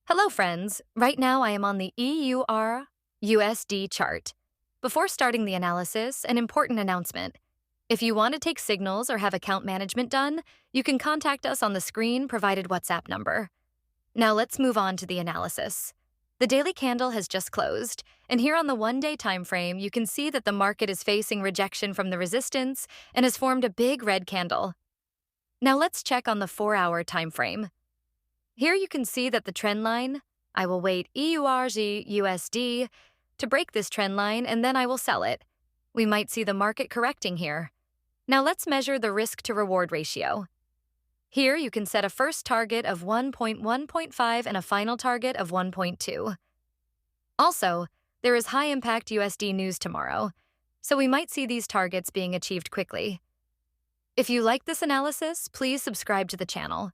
Hello, friends. Right now I am on the EUR-USD chart. Before starting the analysis, an important announcement. If you want to take signals or have account management done, you can contact us on the screen provided WhatsApp number. Now let's move on to the analysis. The daily candle has just closed, and here on the one-day time frame, you can see that the market is facing rejection from the resistance and has formed a big red candle. Now let's check on the 4-hour time frame. Here you can see that the trend line, I will wait EURZ-USD to break this trend line and then I will sell it. We might see the market correcting here. Now let's measure the risk to reward ratio. Here you can set a first target of 1.1.5 and a final target of 1.2. Also, there is high impact USD news tomorrow, so we might see these targets being achieved quickly. If you like this analysis, please subscribe to the channel.